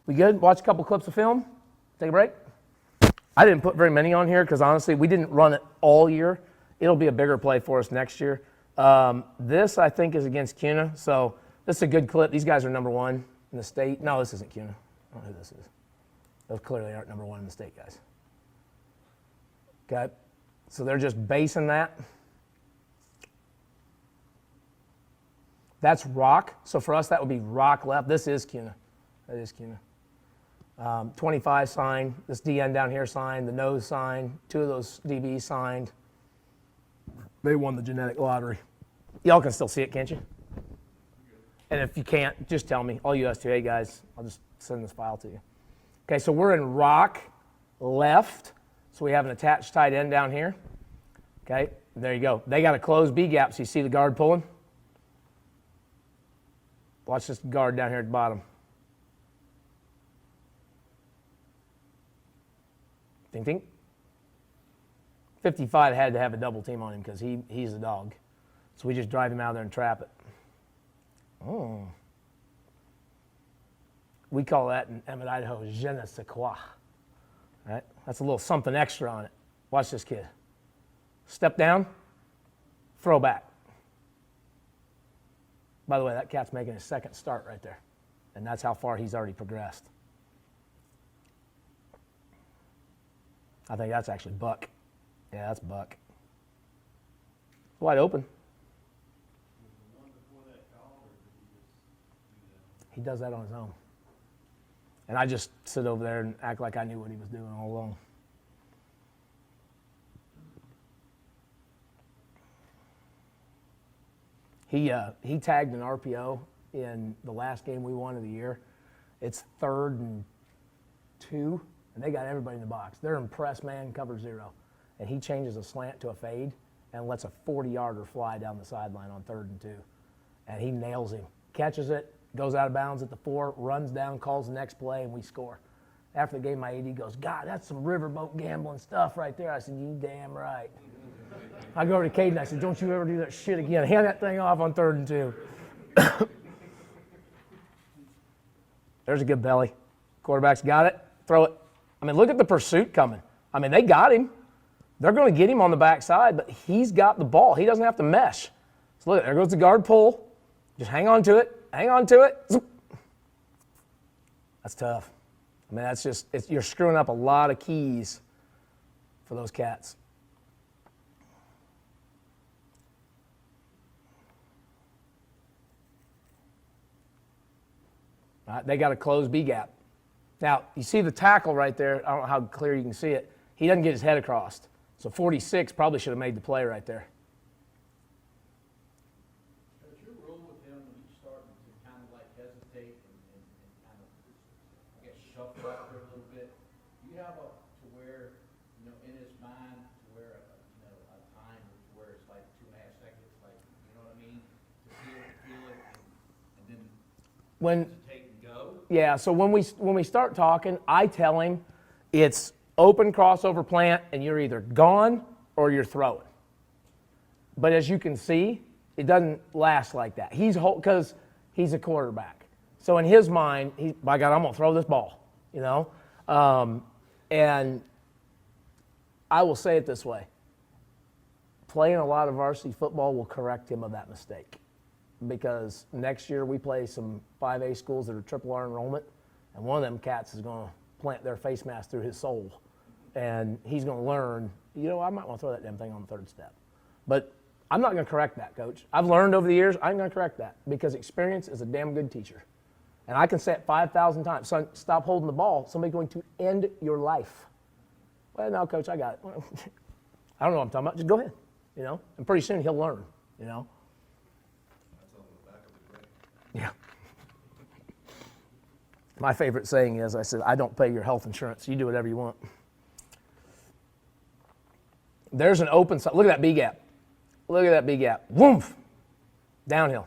We good? Watch a couple clips of film? Take a break? I didn't put very many on here because honestly, we didn't run it all year. It'll be a bigger play for us next year. This, I think, is against CUNA, so this is a good clip. These guys are number 1 in the state. No, this isn't CUNA. I don't know who this is. Those clearly aren't number 1 in the state, guys. Okay, so they're just basing that. That's rock, so for us that would be rock left. This is CUNA. That is CUNA. 25 signed, this DN down here signed, the nose signed, 2 of those DBs signed. They won the genetic lottery. Y'all can still see it, can't you? And if you can't, just tell me. All USDA guys, I'll just send this file to you. Okay, so we're in rock left. So we have an attached tight end down here. Okay, there you go. They got a closed B gap, so you see the guard pulling? Watch this guard down here at the bottom. Ding, ding. 55 had to have a double team on him because he's a dog. So we just drive him out there and trap it. Oh. We call that in Emmett, Idaho, Jenna Sequoia. Right? That's a little something extra on it. Watch this kid. Step down, throwback. By the way, that cat's making his second start right there. And that's how far he's already progressed. I think that's actually Buck. Yeah, that's Buck. Wide open. He does that on his own. And I just sit over there and act like I knew what he was doing all along. He tagged an RPO in the last game we won of the year. It's 3rd and 2, and they got everybody in the box. They're in press man, cover 0. And he changes a slant to a fade and lets a 40-yarder fly down the sideline on 3rd and 2. And he nails him, catches it, goes out of bounds at the 4, runs down, calls the next play, and we score. After the game, my AD goes, God, that's some riverboat gambling stuff right there. I said, you damn right. I go over to Caden, I said, don't you ever do that shit again. Hand that thing off on 3rd and 2. There's a good belly. Quarterback's got it. Throw it. I mean, look at the pursuit coming. I mean, they got him. They're going to get him on the backside, but he's got the ball. He doesn't have to mesh. So look, there goes the guard pull. Just hang on to it. Hang on to it. Zoop. That's tough. I mean, that's just, you're screwing up a lot of keys for those cats. All right, they got a closed B gap. Now, you see the tackle right there. I don't know how clear you can see it. He doesn't get his head across. So 46 probably should have made the play right there. Does your rule with him when he's starting to kind of like hesitate and kind of, I guess, shuffle out there a little bit, do you have to where, you know, in his mind, to where, you know, a time where it's like 2.5 seconds, like, you know what I mean? To feel it, and then hesitate and go? Yeah, so when we start talking, I tell him it's open crossover plant and you're either gone or you're throwing. But as you can see, it doesn't last like that. Because he's a quarterback. So in his mind, by God, I'm going to throw this ball, you know? And I will say it this way. Playing a lot of varsity football will correct him of that mistake. Because next year we play some 5A schools that are triple R enrollment, and one of them cats is going to plant their face mask through his soul. And he's going to learn, you know, I might want to throw that damn thing on the 3rd step. But I'm not going to correct that, Coach. I've learned over the years, I'm going to correct that because experience is a damn good teacher. And I can say it 5,000 times, son, stop holding the ball. Somebody's going to end your life. Well, no, Coach, I got it. I don't know what I'm talking about. Just go ahead, you know. And pretty soon he'll learn, you know. That's on the back of the grade. Yeah. My favorite saying is, I said, I don't pay your health insurance. You do whatever you want. There's an open side. Look at that B gap. Look at that B gap. Woof. Downhill.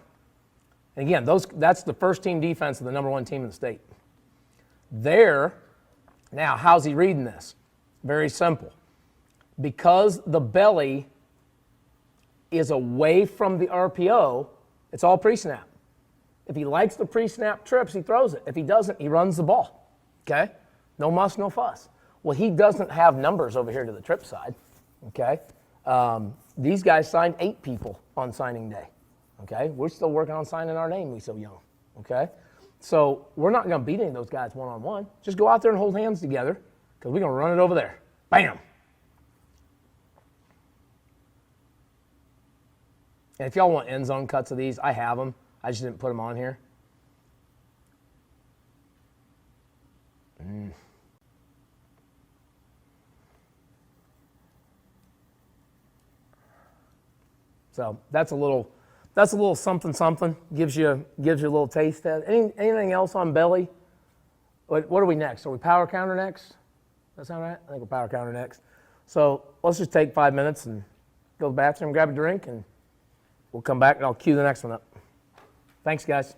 And again, that's the first team defense of the number 1 team in the state. Now, how's he reading this? Very simple. Because the belly is away from the RPO, it's all pre-snap. If he likes the pre-snap trips, he throws it. If he doesn't, he runs the ball. Okay? No muss, no fuss. Well, he doesn't have numbers over here to the trip side. Okay? These guys signed 8 people on signing day. Okay? We're still working on signing our name, we so young. Okay? So we're not going to beat any of those guys one-on-one. Just go out there and hold hands together because we're going to run it over there. Bam! And if y'all want end zone cuts of these, I have them. I just didn't put them on here. So that's a little something. Gives you a little taste of it. Anything else on belly? What are we next? Are we power counter next? That sound right? I think we're power counter next. So let's just take 5 minutes and go to the bathroom, grab a drink, and we'll come back and I'll cue the next one up. Thanks, guys.